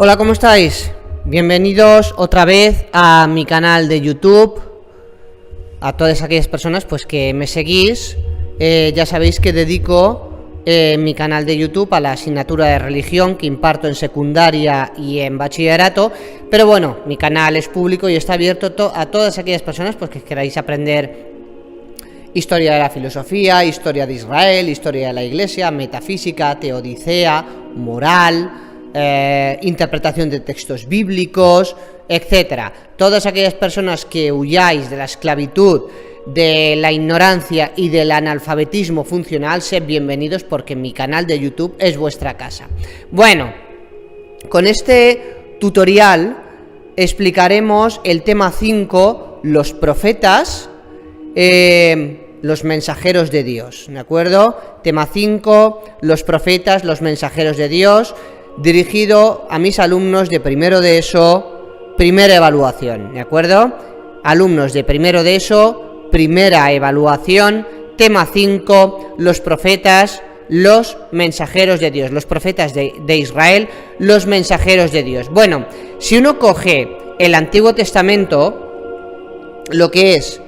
Hola, ¿cómo estáis? Bienvenidos otra vez a mi canal de YouTube. A todas aquellas personas pues que me seguís, ya sabéis que dedico mi canal de YouTube a la asignatura de religión que imparto en secundaria y en bachillerato, pero bueno, mi canal es público y está abierto a todas aquellas personas pues que queráis aprender historia de la filosofía, historia de Israel, historia de la Iglesia, metafísica, teodicea, moral, interpretación de textos bíblicos, etcétera. Todas aquellas personas que huyáis de la esclavitud, de la ignorancia y del analfabetismo funcional, sed bienvenidos porque mi canal de YouTube es vuestra casa. Bueno, con este tutorial explicaremos el tema 5, los profetas, los mensajeros de Dios, ¿de acuerdo? Tema 5, los profetas, los mensajeros de Dios, dirigido a mis alumnos de primero de ESO, primera evaluación, ¿de acuerdo? Alumnos de primero de ESO, primera evaluación, tema 5, los profetas, los mensajeros de Dios, los profetas de Israel, los mensajeros de Dios. Bueno, si uno coge el Antiguo Testamento, lo que es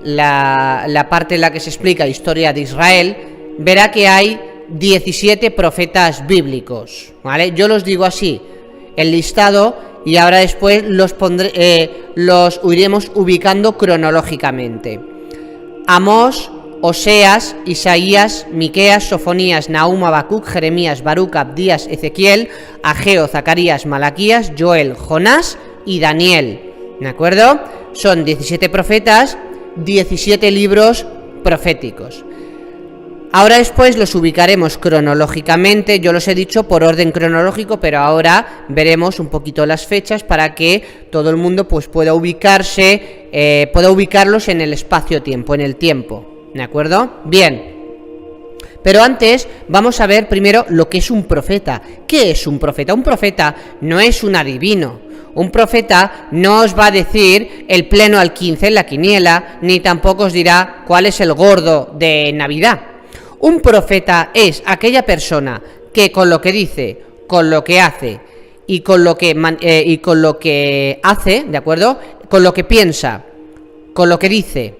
la parte en la que se explica historia de Israel, verá que hay 17 profetas bíblicos, ¿vale? Yo los digo así, el listado, y ahora después los iremos ubicando cronológicamente. Amós, Oseas, Isaías, Miqueas, Sofonías, Nahum, Habacuc, Jeremías, Baruc, Abdías, Ezequiel, Ageo, Zacarías, Malaquías, Joel, Jonás y Daniel, ¿de acuerdo? Son 17 profetas, 17 libros proféticos. Ahora después los ubicaremos cronológicamente, yo los he dicho por orden cronológico, pero ahora veremos un poquito las fechas para que todo el mundo pues pueda ubicarlos en el espacio-tiempo, en el tiempo, ¿de acuerdo? Bien, pero antes vamos a ver primero lo que es un profeta. ¿Qué es un profeta? Un profeta no es un adivino. Un profeta no os va a decir el pleno al 15 en la quiniela, ni tampoco os dirá cuál es el gordo de Navidad. Un profeta es aquella persona que con lo que dice, con lo que hace y con lo que hace, ¿de acuerdo? Con lo que piensa, con lo que dice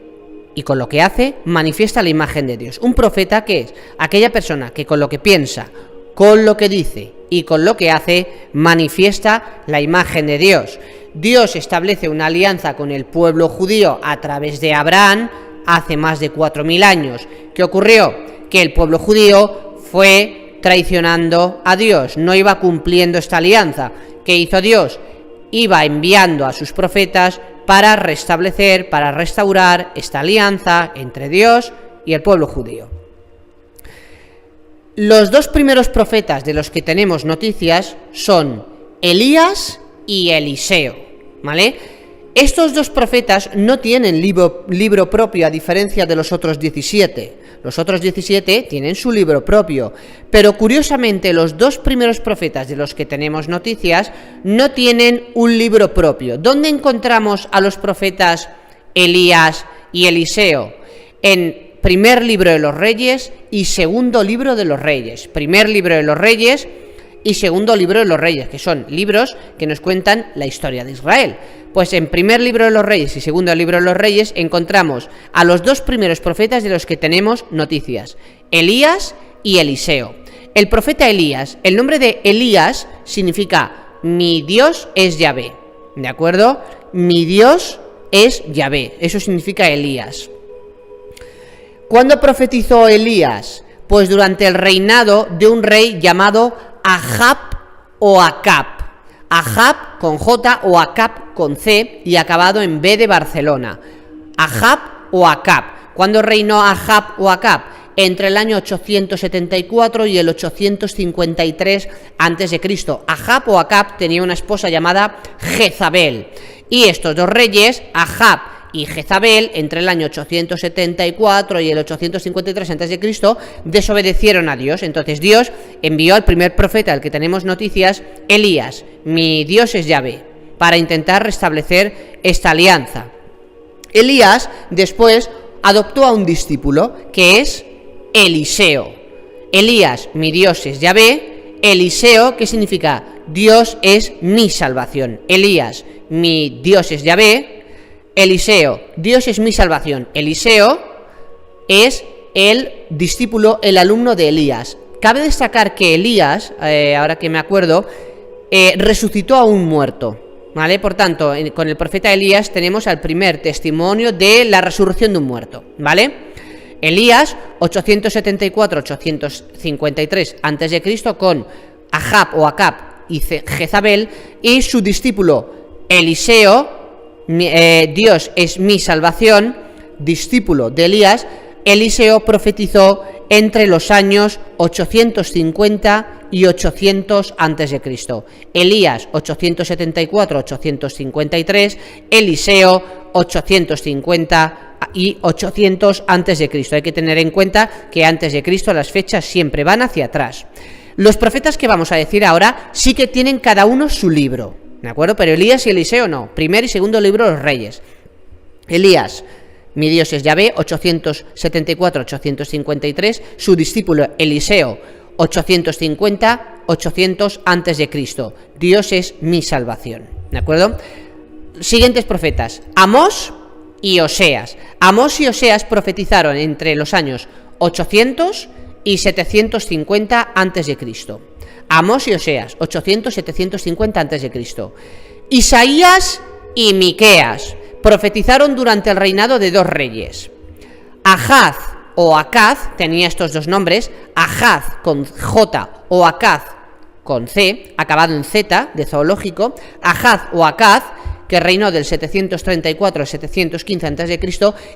y con lo que hace, manifiesta la imagen de Dios. Un profeta, ¿qué es? Aquella persona que con lo que piensa, con lo que dice y con lo que hace, manifiesta la imagen de Dios. Dios establece una alianza con el pueblo judío a través de Abraham hace más de 4000 años. ¿Qué ocurrió? Que el pueblo judío fue traicionando a Dios, no iba cumpliendo esta alianza. ¿Qué hizo Dios? Iba enviando a sus profetas para restablecer, para restaurar esta alianza entre Dios y el pueblo judío. Los dos primeros profetas de los que tenemos noticias son Elías y Eliseo, ¿vale? Estos dos profetas no tienen libro propio, a diferencia de los otros 17. Los otros 17 tienen su libro propio, pero curiosamente los dos primeros profetas de los que tenemos noticias no tienen un libro propio. ¿Dónde encontramos a los profetas Elías y Eliseo? En primer libro de los Reyes y segundo libro de los Reyes. Primer libro de los Reyes y segundo libro de los Reyes, que son libros que nos cuentan la historia de Israel. Pues en primer libro de los Reyes y segundo libro de los Reyes encontramos a los dos primeros profetas de los que tenemos noticias, Elías y Eliseo. El profeta Elías, el nombre de Elías significa mi Dios es Yahvé, ¿de acuerdo? Mi Dios es Yahvé, eso significa Elías. ¿Cuándo profetizó Elías? Pues durante el reinado de un rey llamado Ahab o Acab. Ahab con J o Acab con C y acabado en B de Barcelona. Ahab o Acab. ¿Cuándo reinó Ahab o Acab? Entre el año 874 y el 853 a.C. Ahab o Acab tenía una esposa llamada Jezabel. Y estos dos reyes, Ahab y Jezabel, entre el año 874 y el 853 a.C., desobedecieron a Dios. Entonces Dios envió al primer profeta al que tenemos noticias, Elías, mi Dios es Yahvé, para intentar restablecer esta alianza. Elías después adoptó a un discípulo, que es Eliseo. Elías, mi Dios es Yahvé. Eliseo, ¿qué significa? Dios es mi salvación. Elías, mi Dios es Yahvé. Eliseo, Dios es mi salvación. Eliseo es el discípulo, el alumno de Elías. Cabe destacar que Elías, ahora que me acuerdo, resucitó a un muerto, ¿vale? Por tanto, con el profeta Elías tenemos al primer testimonio de la resurrección de un muerto, ¿vale? Elías, 874-853 a.C., con Ahab o Acab y Jezabel, y su discípulo Eliseo, Dios es mi salvación, discípulo de Elías. Eliseo profetizó entre los años 850 y 800 a.C. Elías 874-853, Eliseo 850 y 800 a.C. Hay que tener en cuenta que antes de Cristo las fechas siempre van hacia atrás. Los profetas que vamos a decir ahora sí que tienen cada uno su libro, ¿de acuerdo? Pero Elías y Eliseo no. Primer y segundo libro de los reyes. Elías, mi Dios es Yahvé, 874-853, su discípulo Eliseo, 850-800 a.C. Dios es mi salvación, ¿de acuerdo? Siguientes profetas, Amós y Oseas. Amós y Oseas profetizaron entre los años 800 y 750 a.C. Amós y Oseas, 800-750 a.C. Isaías y Miqueas profetizaron durante el reinado de dos reyes. Ahaz o Acaz tenía estos dos nombres, Ahaz con J o Acaz con C, acabado en Z, de zoológico. Ahaz o Acaz, que reinó del 734 al 715 a.C.,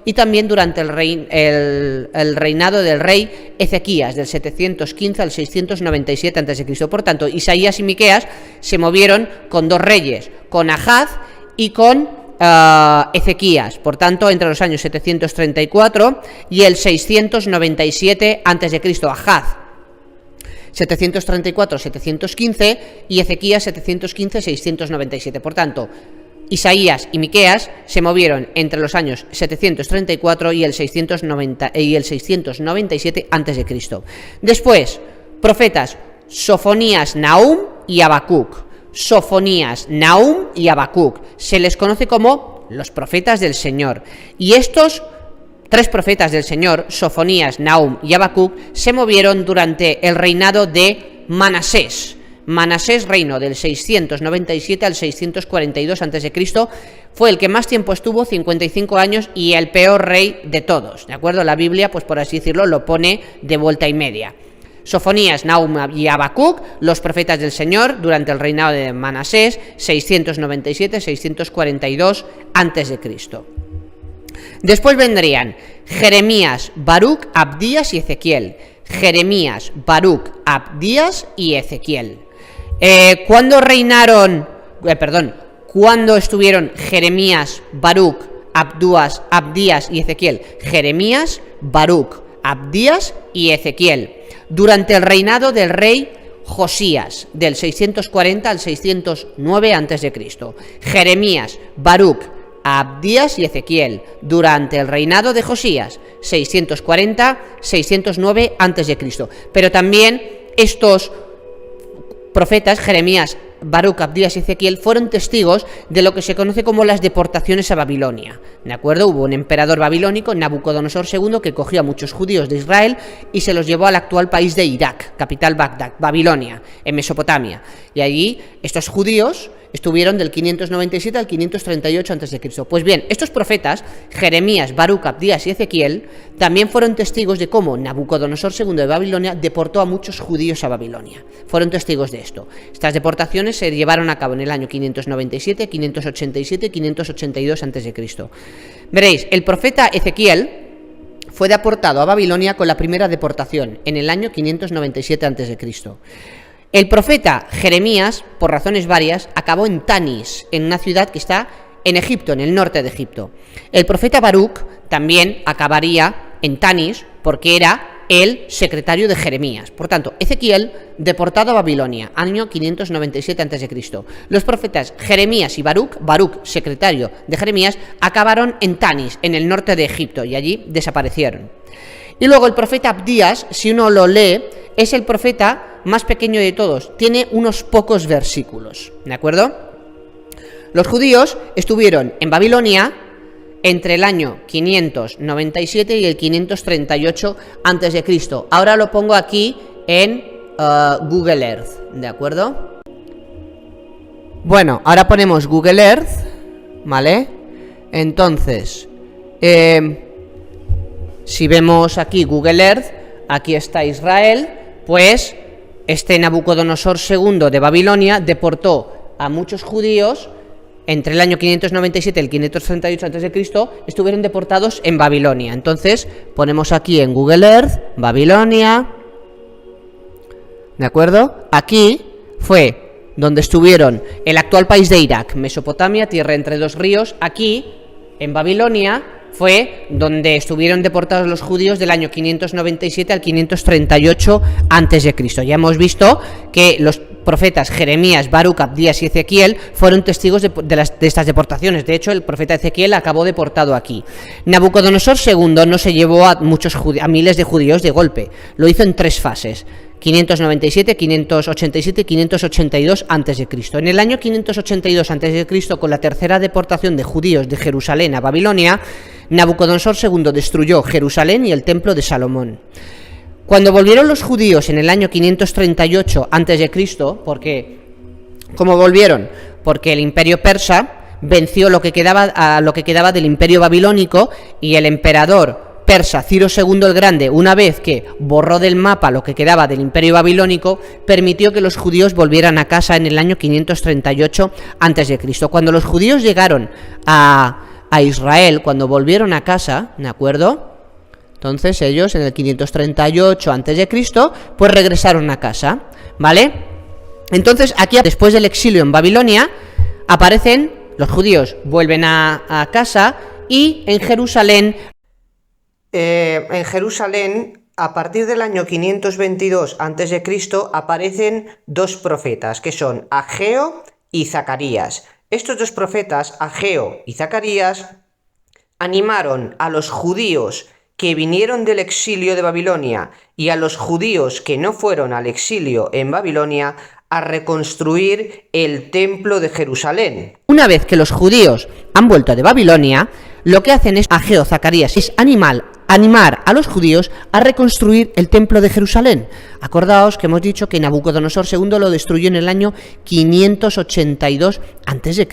y también durante el reinado del rey Ezequías, del 715 al 697 a.C. Por tanto, Isaías y Miqueas se movieron con dos reyes, con Ahaz y con Ezequías, por tanto, entre los años 734 y el 697 a.C. Ahaz 734-715 y Ezequías 715-697. Por tanto, Isaías y Miqueas se movieron entre los años 734 y el 697 a.C. Después, profetas Sofonías, Nahum y Habacuc. Sofonías, Nahum y Habacuc se les conoce como los profetas del Señor, y estos tres profetas del Señor, Sofonías, Nahum y Habacuc, se movieron durante el reinado de Manasés. Manasés reinó del 697 al 642 a.C., fue el que más tiempo estuvo, 55 años, y el peor rey de todos, ¿de acuerdo? La Biblia, pues por así decirlo, lo pone de vuelta y media. Sofonías, Nahum y Habacuc, los profetas del Señor, durante el reinado de Manasés, 697-642 a.C. Después vendrían Jeremías, Baruc, Abdías y Ezequiel. Jeremías, Baruc, Abdías y Ezequiel. ¿Cuándo estuvieron Jeremías, Baruc, Abdías y Ezequiel? Jeremías, Baruc, Abdías y Ezequiel. Durante el reinado del rey Josías, del 640 al 609 a.C. Jeremías, Baruc, Abdías y Ezequiel, durante el reinado de Josías, 640-609 a.C. Pero también estos profetas, Jeremías, Baruc, Abdías y Ezequiel, fueron testigos de lo que se conoce como las deportaciones a Babilonia, ¿de acuerdo? Hubo un emperador babilónico, Nabucodonosor II, que cogió a muchos judíos de Israel y se los llevó al actual país de Irak, capital Bagdad, Babilonia, en Mesopotamia, y allí estos judíos estuvieron del 597 al 538 a.C. Pues bien, estos profetas, Jeremías, Baruc, Abdías y Ezequiel, también fueron testigos de cómo Nabucodonosor II de Babilonia deportó a muchos judíos a Babilonia. Fueron testigos de esto. Estas deportaciones se llevaron a cabo en el año 597, 587 y 582 a.C. Veréis, el profeta Ezequiel fue deportado a Babilonia con la primera deportación en el año 597 a.C. El profeta Jeremías, por razones varias, acabó en Tanis, en una ciudad que está en Egipto, en el norte de Egipto. El profeta Baruc también acabaría en Tanis porque era el secretario de Jeremías. Por tanto, Ezequiel deportado a Babilonia, año 597 a.C. Los profetas Jeremías y Baruc, secretario de Jeremías, acabaron en Tanis, en el norte de Egipto, y allí desaparecieron. Y luego el profeta Abdías, si uno lo lee, es el profeta más pequeño de todos, tiene unos pocos versículos, ¿de acuerdo? Los judíos estuvieron en Babilonia entre el año 597 y el 538 a.C. Ahora lo pongo aquí en Google Earth, ¿de acuerdo? Bueno, ahora ponemos Google Earth, ¿vale? Entonces, si vemos aquí Google Earth, aquí está Israel, pues este Nabucodonosor II de Babilonia deportó a muchos judíos entre el año 597 y el 538 a.C. estuvieron deportados en Babilonia. Entonces ponemos aquí en Google Earth, Babilonia, ¿de acuerdo? Aquí fue donde estuvieron el actual país de Irak, Mesopotamia, tierra entre dos ríos. Aquí, en Babilonia, fue donde estuvieron deportados los judíos del año 597 al 538 a.C. Ya hemos visto que los profetas Jeremías, Baruc, Abdías y Ezequiel fueron testigos de estas deportaciones. De hecho, el profeta Ezequiel acabó deportado aquí. Nabucodonosor II no se llevó a miles de judíos de golpe, lo hizo en 3 fases: 597, 587 y 582 a.C. En el año 582 a.C., con la tercera deportación de judíos de Jerusalén a Babilonia, Nabucodonosor II destruyó Jerusalén y el templo de Salomón. Cuando volvieron los judíos en el año 538 a.C., ¿cómo volvieron? Porque el imperio persa venció lo que quedaba del imperio babilónico, y el emperador persa Ciro II el Grande, una vez que borró del mapa lo que quedaba del imperio babilónico, permitió que los judíos volvieran a casa en el año 538 a.C. Cuando los judíos llegaron a Israel, cuando volvieron a casa, ¿de acuerdo? Entonces ellos en el 538 a.C. pues regresaron a casa, ¿vale? Entonces aquí, después del exilio en Babilonia, aparecen los judíos, vuelven a casa, y en Jerusalén, a partir del año 522 a.C., aparecen 2 profetas, que son Ageo y Zacarías. Estos 2 profetas, Ageo y Zacarías, animaron a los judíos que vinieron del exilio de Babilonia y a los judíos que no fueron al exilio en Babilonia a reconstruir el templo de Jerusalén. Una vez que los judíos han vuelto de Babilonia, lo que hacen es Ageo, Zacarías, es animar a los judíos a reconstruir el templo de Jerusalén. Acordaos que hemos dicho que Nabucodonosor II lo destruyó en el año 582 a.C.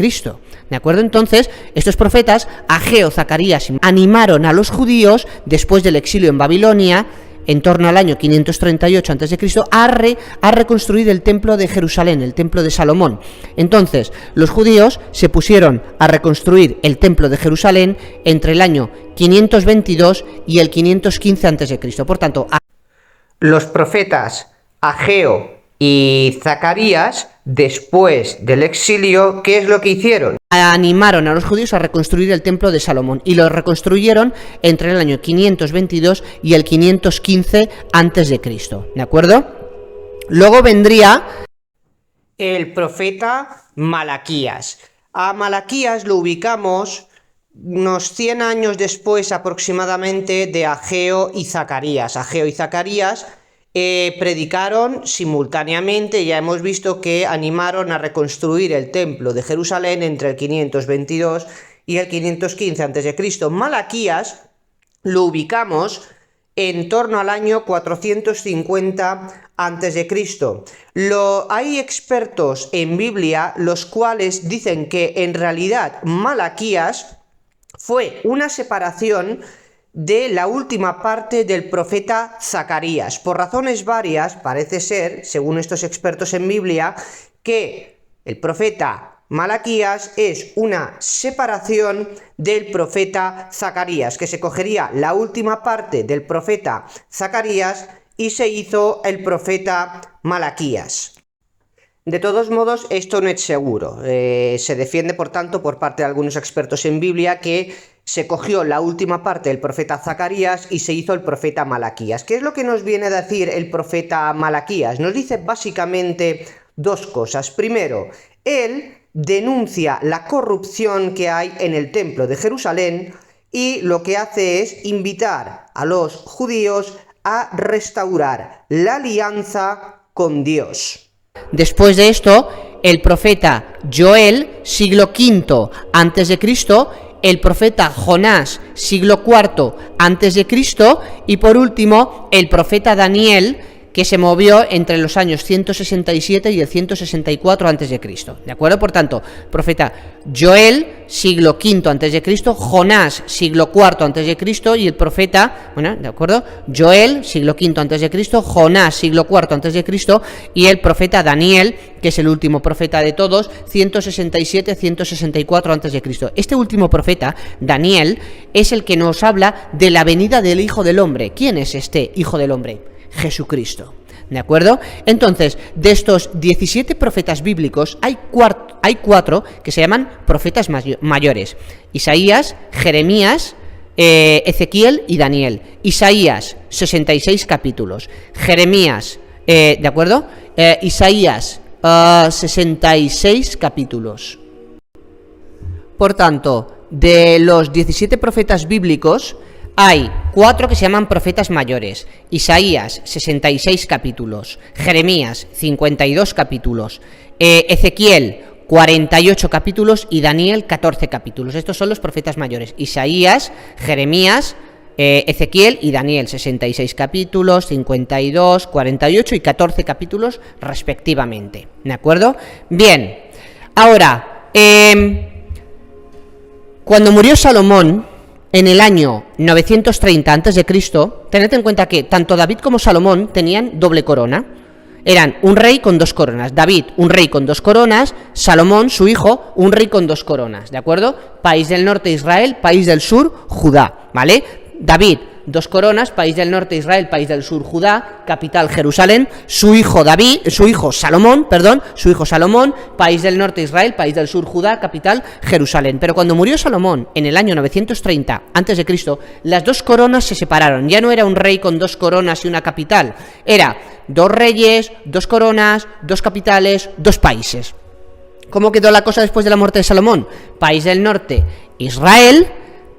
¿De acuerdo? Entonces, estos profetas, Ageo, Zacarías, animaron a los judíos, después del exilio en Babilonia, en torno al año 538 a.C., a reconstruir el templo de Jerusalén, el templo de Salomón. Entonces, los judíos se pusieron a reconstruir el templo de Jerusalén entre el año 522 y el 515 a.C. Por tanto, los profetas Ageo y Zacarías, después del exilio, ¿qué es lo que hicieron? Animaron a los judíos a reconstruir el templo de Salomón, y lo reconstruyeron entre el año 522 y el 515 a.C., ¿de acuerdo? Luego vendría el profeta Malaquías. A Malaquías lo ubicamos unos 100 años después aproximadamente de Ageo y Zacarías. Ageo y Zacarías predicaron simultáneamente. Ya hemos visto que animaron a reconstruir el templo de Jerusalén entre el 522 y el 515 a.C. Malaquías lo ubicamos en torno al año 450 a.C. Hay expertos en Biblia los cuales dicen que en realidad Malaquías fue una separación de la última parte del profeta Zacarías. Por razones varias, parece ser, según estos expertos en Biblia, que el profeta Malaquías es una separación del profeta Zacarías, que se cogería la última parte del profeta Zacarías y se hizo el profeta Malaquías. De todos modos, esto no es seguro. Se defiende, por tanto, por parte de algunos expertos en Biblia, que se cogió la última parte del profeta Zacarías y se hizo el profeta Malaquías. ¿Qué es lo que nos viene a decir el profeta Malaquías? Nos dice básicamente 2 cosas. Primero, él denuncia la corrupción que hay en el templo de Jerusalén, y lo que hace es invitar a los judíos a restaurar la alianza con Dios. Después de esto, el profeta Joel, siglo V a.C., el profeta Jonás, siglo IV a.C., y por último, el profeta Daniel, que se movió entre los años 167 y el 164 a.C., ¿de acuerdo? Por tanto, profeta Joel, siglo V a.C., Jonás, siglo IV a.C., y el profeta, bueno, ¿de acuerdo? Joel, siglo V a.C., Jonás, siglo IV a.C., y el profeta Daniel, que es el último profeta de todos, 167-164 a.C. Este último profeta, Daniel, es el que nos habla de la venida del Hijo del Hombre. ¿Quién es este Hijo del Hombre? Jesucristo, ¿de acuerdo? Entonces, de estos 17 profetas bíblicos, hay 4 que se llaman profetas mayores: Isaías, Jeremías, Ezequiel y Daniel. Isaías, 66 capítulos. Jeremías, ¿de acuerdo? Isaías, 66 capítulos. Por tanto, de los 17 profetas bíblicos, hay 4 que se llaman profetas mayores: Isaías, 66 capítulos, Jeremías, 52 capítulos, Ezequiel, 48 capítulos y Daniel, 14 capítulos. Estos son los profetas mayores: Isaías, Jeremías, Ezequiel y Daniel, 66 capítulos, 52, 48 y 14 capítulos respectivamente, ¿de acuerdo? Bien, ahora, cuando murió Salomón, en el año 930 a.C., tened en cuenta que tanto David como Salomón tenían doble corona. Eran un rey con 2 coronas. David, un rey con 2 coronas. Salomón, su hijo, un rey con 2 coronas. ¿De acuerdo? País del norte, Israel. País del sur, Judá. ¿Vale? David, 2 coronas. País del norte, Israel. País del sur, Judá. Capital, Jerusalén. Su hijo Salomón. País del norte, Israel. País del sur, Judá. Capital, Jerusalén. Pero cuando murió Salomón en el año 930 a.C., las 2 coronas se separaron. Ya no era un rey con 2 coronas y una capital. Era 2 reyes, 2 coronas, 2 capitales, 2 países. ¿Cómo quedó la cosa después de la muerte de Salomón? País del norte, Israel.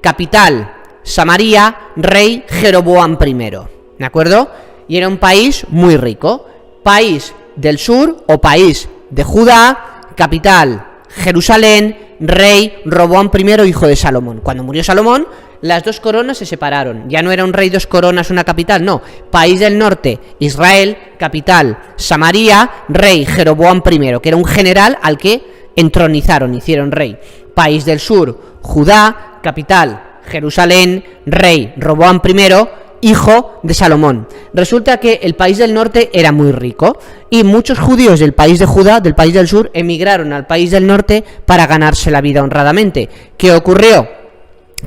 Capital, Samaria. Rey, Jeroboam I, ¿de acuerdo? Y era un país muy rico. País del sur o país de Judá. Capital, Jerusalén. Rey, Roboam I, hijo de Salomón. Cuando murió Salomón, las 2 coronas se separaron. Ya no era un rey, 2 coronas, una capital, no. País del norte, Israel. Capital, Samaria. Rey, Jeroboam I, que era un general al que entronizaron, hicieron rey. País del sur, Judá. Capital, Jerusalén. Rey, Roboam I, hijo de Salomón. Resulta que el país del norte era muy rico y muchos judíos del país de Judá, del país del sur, emigraron al país del norte para ganarse la vida honradamente. ¿Qué ocurrió?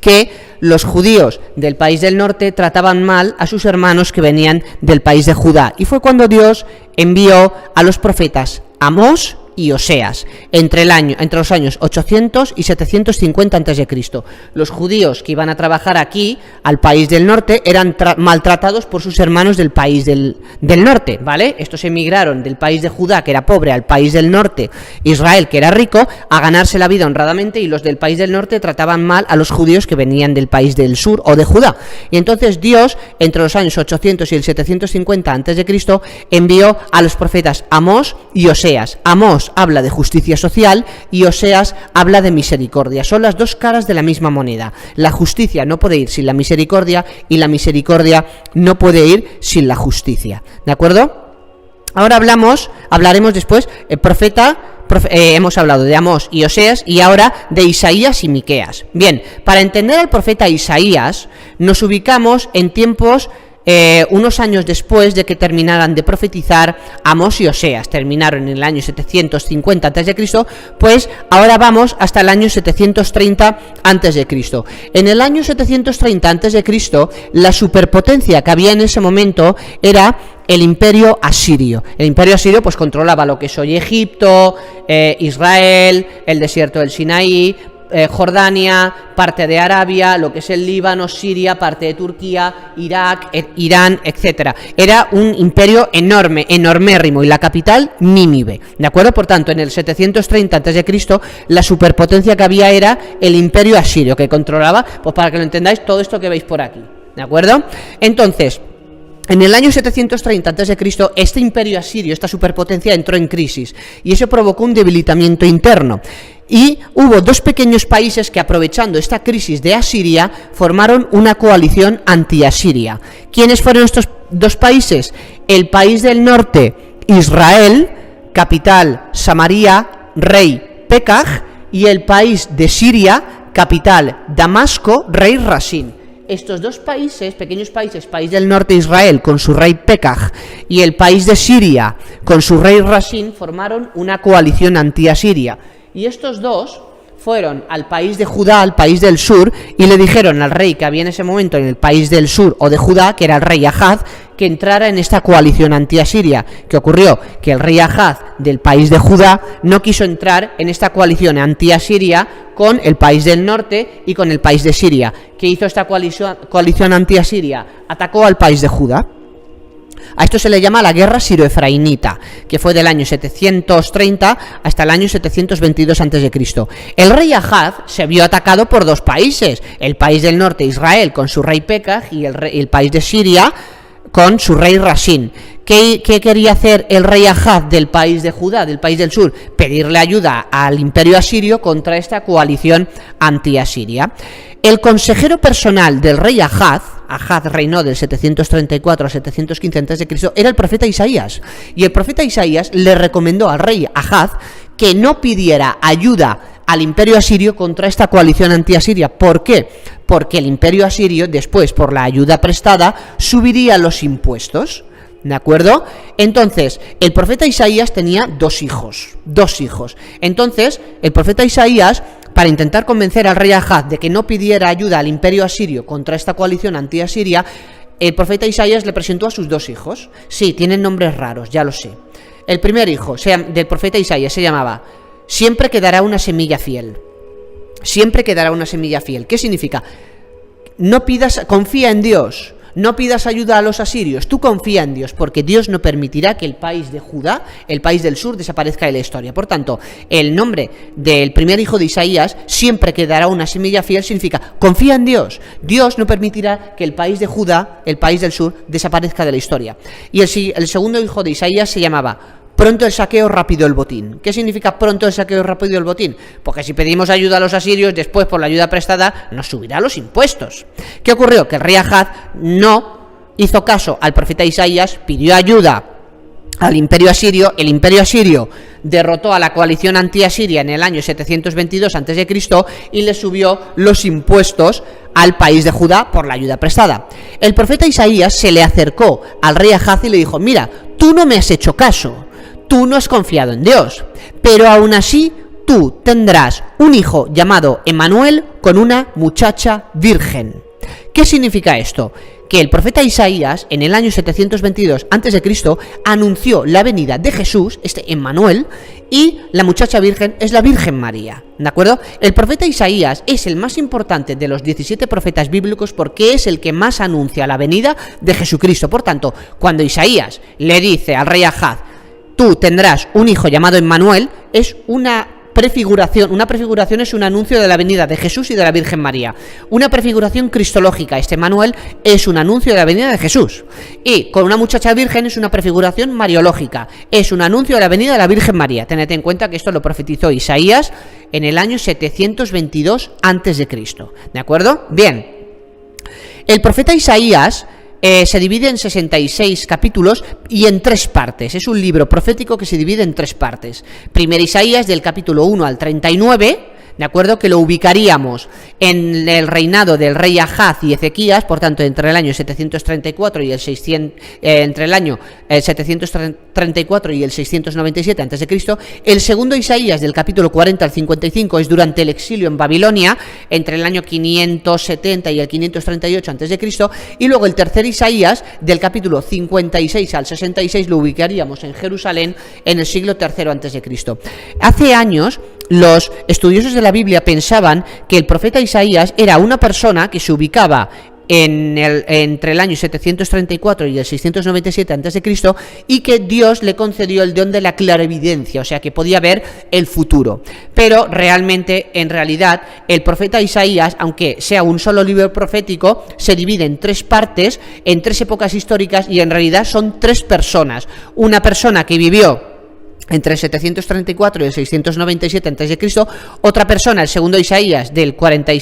Que los judíos del país del norte trataban mal a sus hermanos que venían del país de Judá, y fue cuando Dios envió a los profetas Amós y Oseas, entre los años 800 y 750 a.C. Los judíos que iban a trabajar aquí, al país del norte, eran maltratados por sus hermanos del país del norte, ¿vale? Estos emigraron del país de Judá, que era pobre, al país del norte, Israel, que era rico, a ganarse la vida honradamente, y los del país del norte trataban mal a los judíos que venían del país del sur o de Judá. Y entonces Dios, entre los años 800 y el 750 a.C., envió a los profetas Amós y Oseas. Amós habla de justicia social y Oseas habla de misericordia. Son las 2 caras de la misma moneda. La justicia no puede ir sin la misericordia y la misericordia no puede ir sin la justicia. ¿De acuerdo? Ahora hablaremos después, hemos hablado de Amós y Oseas, y ahora de Isaías y Miqueas. Bien, para entender al profeta Isaías, nos ubicamos en tiempos unos años después de que terminaran de profetizar Amós y Oseas. Terminaron en el año 750 a.C., pues ahora vamos hasta el año 730 a.C. En el año 730 a.C., la superpotencia que había en ese momento era el imperio asirio. El imperio asirio pues controlaba lo que es hoy Egipto, Israel, el desierto del Sinaí, Jordania, parte de Arabia, lo que es el Líbano, Siria, parte de Turquía, Irak, Irán, etcétera. Era un imperio enorme, enormérrimo, y la capital Nínive, ¿de acuerdo? Por tanto, en el 730 a.C., la superpotencia que había era el imperio asirio, que controlaba, pues para que lo entendáis, todo esto que veis por aquí, ¿de acuerdo? Entonces, En el año 730 a.C., este imperio asirio, esta superpotencia, entró en crisis y eso provocó un debilitamiento interno. Y hubo dos pequeños países que, aprovechando esta crisis de Asiria, formaron una coalición anti-asiria. ¿Quiénes fueron estos dos países? El país del norte, Israel, capital Samaria, rey Pekaj, y el país de Siria, capital Damasco, rey Rasín. Estos dos países, pequeños países, país del norte Israel con su rey Pekaj y el país de Siria con su rey Rasín, formaron una coalición anti-asiria. Y estos dos fueron al país de Judá, al país del sur, y le dijeron al rey que había en ese momento en el país del sur o de Judá, que era el rey Ahaz, que entrara en esta coalición anti-asiria. ¿Qué ocurrió? Que el rey Ahaz del país de Judá no quiso entrar en esta coalición anti-asiria con el país del norte y con el país de Siria. ¿Qué hizo esta coalición anti-asiria? Atacó al país de Judá. A esto se le llama la guerra siro-efrainita, que fue del año 730 hasta el año 722 a.C. El rey Ahaz se vio atacado por dos países, el país del norte, Israel, con su rey Pekaj, y el país de Siria, con su rey Rasín. ¿Qué quería hacer el rey Ahaz del país de Judá, del país del sur? Pedirle ayuda al imperio asirio contra esta coalición anti-asiria. El consejero personal del rey Ahaz reinó del 734 a 715 a.C., era el profeta Isaías. Y el profeta Isaías le recomendó al rey Ahaz que no pidiera ayuda al imperio asirio contra esta coalición anti-asiria. ¿Por qué? Porque el imperio asirio, después, por la ayuda prestada, subiría los impuestos. ¿De acuerdo? Entonces, el profeta Isaías tenía dos hijos. Entonces, el profeta Isaías, para intentar convencer al rey Ahaz de que no pidiera ayuda al imperio asirio contra esta coalición anti-asiria, el profeta Isaías le presentó a sus dos hijos. Sí, tienen nombres raros, ya lo sé. El primer hijo del profeta Isaías se llamaba Siempre quedará una semilla fiel. Siempre quedará una semilla fiel. ¿Qué significa? Confía en Dios. No pidas ayuda a los asirios, tú confía en Dios, porque Dios no permitirá que el país de Judá, el país del sur, desaparezca de la historia. Por tanto, el nombre del primer hijo de Isaías, Siempre quedará una semilla fiel, significa confía en Dios. Dios no permitirá que el país de Judá, el país del sur, desaparezca de la historia. Y el segundo hijo de Isaías se llamaba Pronto el saqueo, rápido el botín. ¿Qué significa pronto el saqueo, rápido el botín? Porque si pedimos ayuda a los asirios, después por la ayuda prestada nos subirá los impuestos. ¿Qué ocurrió? Que el rey Ahaz no hizo caso al profeta Isaías, pidió ayuda al imperio asirio. El imperio asirio derrotó a la coalición anti-asiria en el año 722 a.C. y le subió los impuestos al país de Judá por la ayuda prestada. El profeta Isaías se le acercó al rey Ahaz y le dijo: mira, tú no me has hecho caso, tú no has confiado en Dios, pero aún así tú tendrás un hijo llamado Emmanuel con una muchacha virgen. ¿Qué significa esto? Que el profeta Isaías, en el año 722 a.C., anunció la venida de Jesús, este Emmanuel, y la muchacha virgen es la Virgen María, ¿de acuerdo? El profeta Isaías es el más importante de los 17 profetas bíblicos porque es el que más anuncia la venida de Jesucristo. Por tanto, cuando Isaías le dice al rey Ahaz: tú tendrás un hijo llamado Emmanuel, es una prefiguración. Una prefiguración es un anuncio de la venida de Jesús y de la Virgen María. Una prefiguración cristológica. Este Emmanuel es un anuncio de la venida de Jesús. Y con una muchacha virgen es una prefiguración mariológica. Es un anuncio de la venida de la Virgen María. Tened en cuenta que esto lo profetizó Isaías en el año 722 a.C. ¿De acuerdo? Bien. El profeta Isaías se divide en 66 capítulos y en 3 partes. Es un libro profético que se divide en 3 partes. Primero Isaías, del capítulo 1 al 39, ¿de acuerdo? Que lo ubicaríamos en el reinado del rey Ahaz y Ezequías, por tanto, entre el año 734 y el 734 y el 697 a.C. El segundo Isaías, del capítulo 40 al 55, es durante el exilio en Babilonia, entre el año 570 y el 538 a.C. Y luego el tercer Isaías, del capítulo 56 al 66, lo ubicaríamos en Jerusalén en el siglo III a.C. Hace años, los estudiosos de la Biblia pensaban que el profeta Isaías era una persona que se ubicaba entre el año 734 y el 697 a.C., y que Dios le concedió el don de la clarividencia, o sea que podía ver el futuro. Pero realmente, en realidad, el profeta Isaías, aunque sea un solo libro profético, se divide en 3 partes, en 3 épocas históricas, y en realidad son 3 personas. Una persona que vivió entre el 734 y el 697 a.C., otra persona, el segundo Isaías, del 40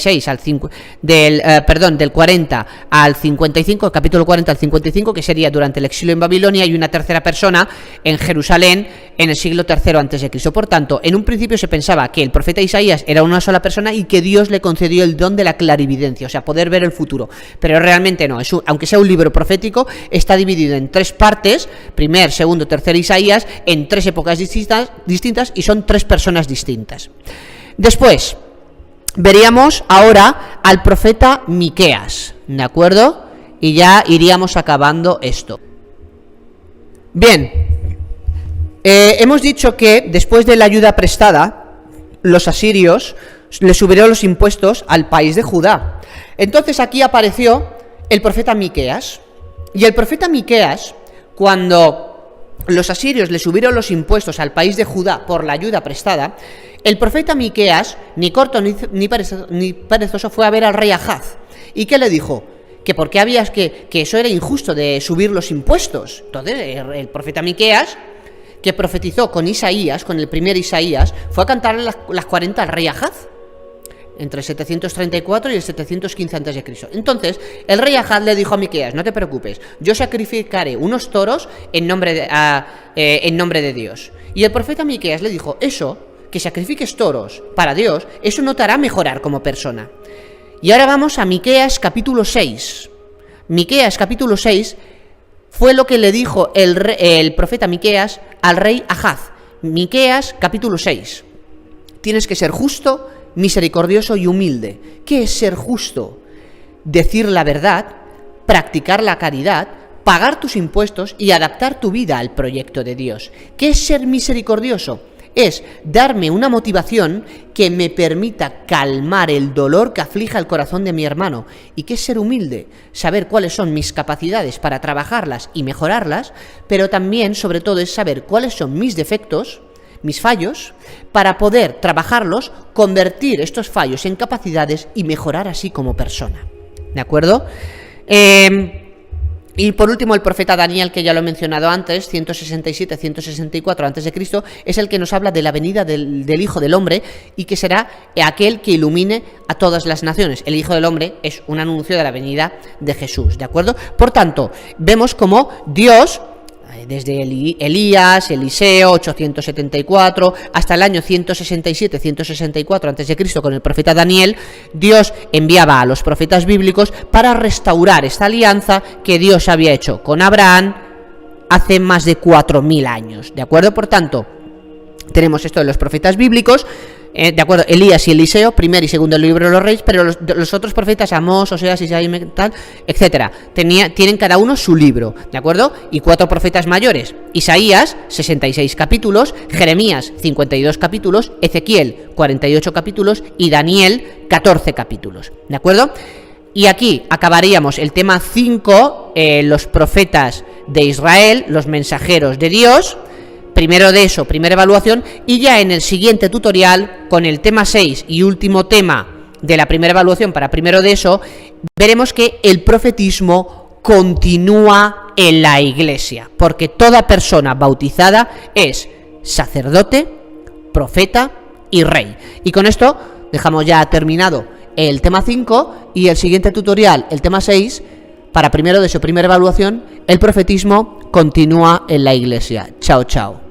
al 55, capítulo 40 al 55, que sería durante el exilio en Babilonia, y una tercera persona en Jerusalén en el siglo III a.C. Por tanto, en un principio se pensaba que el profeta Isaías era una sola persona y que Dios le concedió el don de la clarividencia, o sea, poder ver el futuro, pero realmente no, aunque sea un libro profético, está dividido en 3 partes, primer, segundo, tercer Isaías, en 3 épocas distintas, y son 3 personas distintas. Después veríamos ahora al profeta Miqueas, ¿de acuerdo? Y ya iríamos acabando esto. Bien, hemos dicho que después de la ayuda prestada, los asirios le subieron los impuestos al país de Judá. Entonces aquí apareció el profeta Miqueas, y el profeta Miqueas, cuando los asirios le subieron los impuestos al país de Judá por la ayuda prestada, el profeta Miqueas, ni corto ni perezoso, fue a ver al rey Ahaz. ¿Y qué le dijo? Que por qué que eso era injusto de subir los impuestos. Entonces el profeta Miqueas, que profetizó con Isaías, con el primer Isaías, fue a cantarle las 40 al rey Ahaz, entre el 734 y el 715 a.C. Entonces, el rey Ahaz le dijo a Miqueas: no te preocupes, yo sacrificaré unos toros en nombre de Dios. Y el profeta Miqueas le dijo: eso, que sacrifiques toros para Dios, eso no te hará mejorar como persona. Y ahora vamos a Miqueas capítulo 6. Miqueas capítulo 6 fue lo que le dijo el profeta Miqueas al rey Ahaz. Miqueas capítulo 6. Tienes que ser justo, misericordioso y humilde. ¿Qué es ser justo? Decir la verdad, practicar la caridad, pagar tus impuestos y adaptar tu vida al proyecto de Dios. ¿Qué es ser misericordioso? Es darme una motivación que me permita calmar el dolor que aflija el corazón de mi hermano. ¿Y qué es ser humilde? Saber cuáles son mis capacidades para trabajarlas y mejorarlas, pero también, sobre todo, es saber cuáles son mis defectos, mis fallos, para poder trabajarlos, convertir estos fallos en capacidades y mejorar así como persona. ¿De acuerdo? Y por último, el profeta Daniel, que ya lo he mencionado antes, 167-164 a.C., es el que nos habla de la venida del Hijo del Hombre, y que será aquel que ilumine a todas las naciones. El Hijo del Hombre es un anuncio de la venida de Jesús, ¿de acuerdo? Por tanto, vemos cómo Dios, desde Elías, Eliseo, 874, hasta el año 167-164 a.C., con el profeta Daniel, Dios enviaba a los profetas bíblicos para restaurar esta alianza que Dios había hecho con Abraham hace más de 4.000 años, ¿de acuerdo? Por tanto, tenemos esto de los profetas bíblicos, de acuerdo, Elías y Eliseo, primer y segundo libro de los Reyes, pero los otros profetas, Amós, Oseas, Isaías, tal, etcétera, tienen cada uno su libro, ¿de acuerdo? Y 4 profetas mayores: Isaías, 66 capítulos, Jeremías, 52 capítulos, Ezequiel, 48 capítulos y Daniel, 14 capítulos, ¿de acuerdo? Y aquí acabaríamos el tema 5, los profetas de Israel, los mensajeros de Dios. Primero de eso, primera evaluación, y ya en el siguiente tutorial, con el tema 6 y último tema de la primera evaluación para primero de eso, veremos que el profetismo continúa en la Iglesia, porque toda persona bautizada es sacerdote, profeta y rey. Y con esto dejamos ya terminado el tema 5, y el siguiente tutorial, el tema 6, para primero de eso, primera evaluación, el profetismo continúa en la Iglesia. Chao, chao.